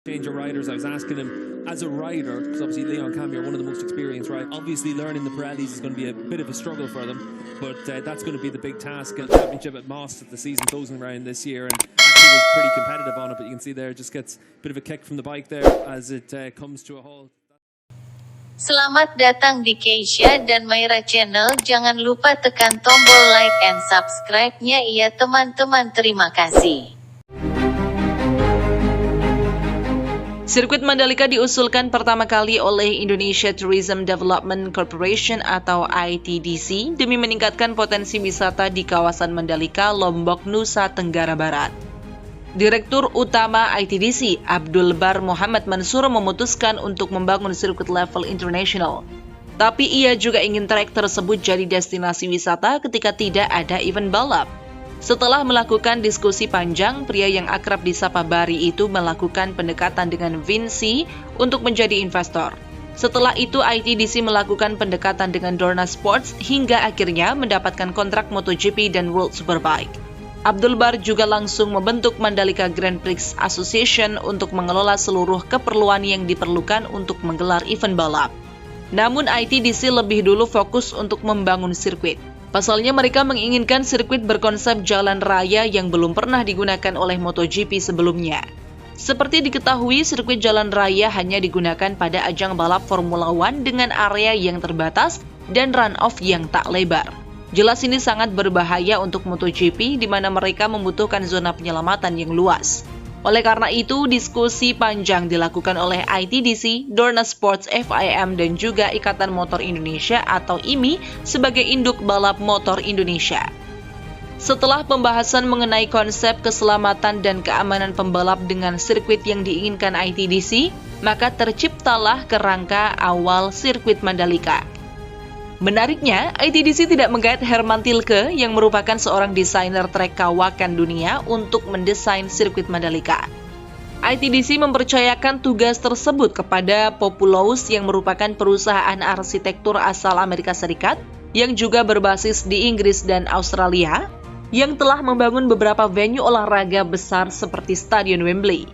change of riders. I was asking him, as a rider, because obviously Leon Camier, one of the most experienced, right? Obviously learning the Pirellis is going to be a bit of a struggle for them, but that's going to be the big task at the championship at Moss at the season closing round this year, and actually was pretty competitive on it, but you can see there, just gets a bit of a kick from the bike there as it comes to a halt. Selamat datang di Keisha dan Myra Channel. Jangan lupa tekan tombol like and subscribe-nya ya teman-teman. Terima kasih. Sirkuit Mandalika diusulkan pertama kali oleh Indonesia Tourism Development Corporation atau ITDC demi meningkatkan potensi wisata di kawasan Mandalika, Lombok, Nusa Tenggara Barat. Direktur Utama ITDC, Abdul Bar Muhammad Mansur memutuskan untuk membangun sirkuit level internasional. Tapi ia juga ingin trek tersebut jadi destinasi wisata ketika tidak ada event balap. Setelah melakukan diskusi panjang, pria yang akrab disapa Bari itu melakukan pendekatan dengan Vinci untuk menjadi investor. Setelah itu, ITDC melakukan pendekatan dengan Dorna Sports hingga akhirnya mendapatkan kontrak MotoGP dan World Superbike. Abdul Bar juga langsung membentuk Mandalika Grand Prix Association untuk mengelola seluruh keperluan yang diperlukan untuk menggelar event balap. Namun ITDC lebih dulu fokus untuk membangun sirkuit. Pasalnya mereka menginginkan sirkuit berkonsep jalan raya yang belum pernah digunakan oleh MotoGP sebelumnya. Seperti diketahui, sirkuit jalan raya hanya digunakan pada ajang balap Formula One dengan area yang terbatas dan run-off yang tak lebar. Jelas ini sangat berbahaya untuk MotoGP di mana mereka membutuhkan zona penyelamatan yang luas. Oleh karena itu, diskusi panjang dilakukan oleh ITDC, Dorna Sports, FIM, dan juga Ikatan Motor Indonesia atau IMI sebagai induk balap motor Indonesia. Setelah pembahasan mengenai konsep keselamatan dan keamanan pembalap dengan sirkuit yang diinginkan ITDC, maka terciptalah kerangka awal sirkuit Mandalika. Menariknya, ITDC tidak menggait Herman Tilke yang merupakan seorang desainer trek kawakan dunia untuk mendesain sirkuit Mandalika. ITDC mempercayakan tugas tersebut kepada Populous yang merupakan perusahaan arsitektur asal Amerika Serikat yang juga berbasis di Inggris dan Australia yang telah membangun beberapa venue olahraga besar seperti Stadion Wembley.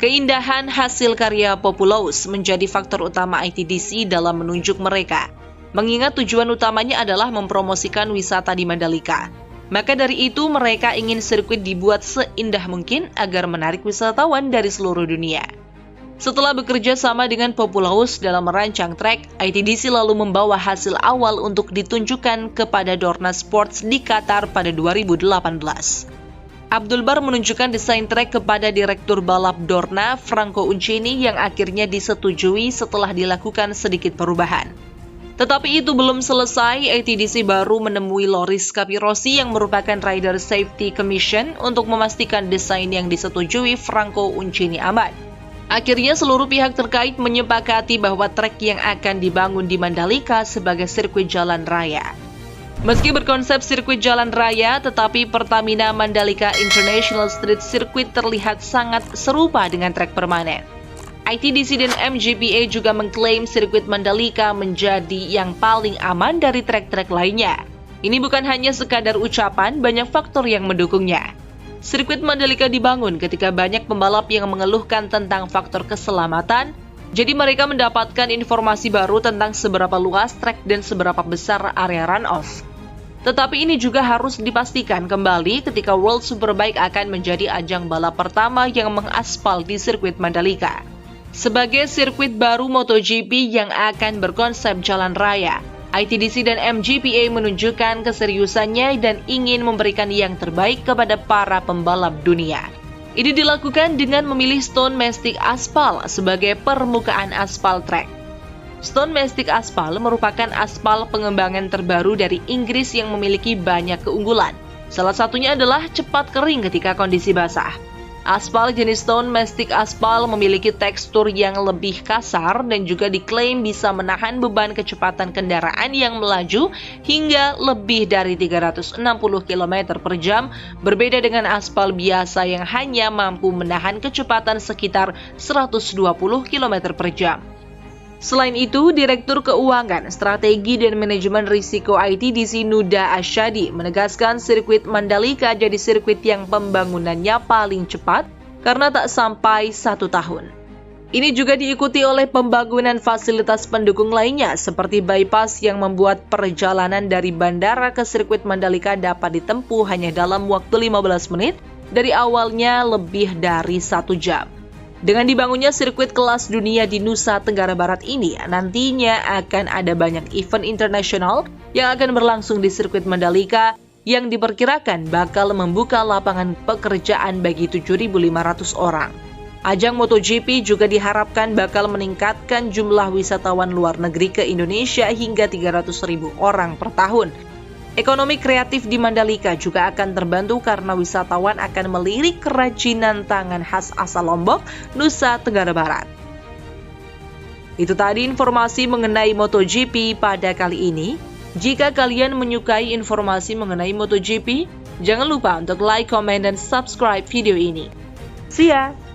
Keindahan hasil karya Populous menjadi faktor utama ITDC dalam menunjuk mereka. Mengingat tujuan utamanya adalah mempromosikan wisata di Mandalika. Maka dari itu mereka ingin sirkuit dibuat seindah mungkin agar menarik wisatawan dari seluruh dunia. Setelah bekerja sama dengan Populous dalam merancang trek, ITDC lalu membawa hasil awal untuk ditunjukkan kepada Dorna Sports di Qatar pada 2018. Abdul Bar menunjukkan desain trek kepada Direktur Balap Dorna, Franco Uncini, yang akhirnya disetujui setelah dilakukan sedikit perubahan. Tetapi itu belum selesai, ITDC baru menemui Loris Capirossi yang merupakan Rider Safety Commission untuk memastikan desain yang disetujui Franco Uncini aman. Akhirnya seluruh pihak terkait menyepakati bahwa trek yang akan dibangun di Mandalika sebagai sirkuit jalan raya. Meski berkonsep sirkuit jalan raya, tetapi Pertamina Mandalika International Street Circuit terlihat sangat serupa dengan trek permanen. ITDC dan MGPA juga mengklaim sirkuit Mandalika menjadi yang paling aman dari trek-trek lainnya. Ini bukan hanya sekadar ucapan, banyak faktor yang mendukungnya. Sirkuit Mandalika dibangun ketika banyak pembalap yang mengeluhkan tentang faktor keselamatan, jadi mereka mendapatkan informasi baru tentang seberapa luas trek dan seberapa besar area run-off. Tetapi ini juga harus dipastikan kembali ketika World Superbike akan menjadi ajang balap pertama yang mengaspal di sirkuit Mandalika. Sebagai sirkuit baru MotoGP yang akan berkonsep jalan raya, ITDC dan MGPA menunjukkan keseriusannya dan ingin memberikan yang terbaik kepada para pembalap dunia. Ini dilakukan dengan memilih Stone Mastic Aspal sebagai permukaan aspal trek. Stone Mastic Aspal merupakan aspal pengembangan terbaru dari Inggris yang memiliki banyak keunggulan. Salah satunya adalah cepat kering ketika kondisi basah. Aspal jenis Stone Mastic Aspal memiliki tekstur yang lebih kasar dan juga diklaim bisa menahan beban kecepatan kendaraan yang melaju hingga lebih dari 360 km per jam, berbeda dengan aspal biasa yang hanya mampu menahan kecepatan sekitar 120 km per jam. Selain itu, Direktur Keuangan, Strategi dan Manajemen Risiko ITDC Nuda Asyadi menegaskan sirkuit Mandalika jadi sirkuit yang pembangunannya paling cepat karena tak sampai 1 tahun. Ini juga diikuti oleh pembangunan fasilitas pendukung lainnya seperti bypass yang membuat perjalanan dari bandara ke sirkuit Mandalika dapat ditempuh hanya dalam waktu 15 menit dari awalnya lebih dari 1 jam. Dengan dibangunnya sirkuit kelas dunia di Nusa Tenggara Barat ini, nantinya akan ada banyak event internasional yang akan berlangsung di sirkuit Mandalika yang diperkirakan bakal membuka lapangan pekerjaan bagi 7.500 orang. Ajang MotoGP juga diharapkan bakal meningkatkan jumlah wisatawan luar negeri ke Indonesia hingga 300.000 orang per tahun. Ekonomi kreatif di Mandalika juga akan terbantu karena wisatawan akan melirik kerajinan tangan khas asal Lombok, Nusa Tenggara Barat. Itu tadi informasi mengenai MotoGP pada kali ini. Jika kalian menyukai informasi mengenai MotoGP, jangan lupa untuk like, comment, dan subscribe video ini. See ya!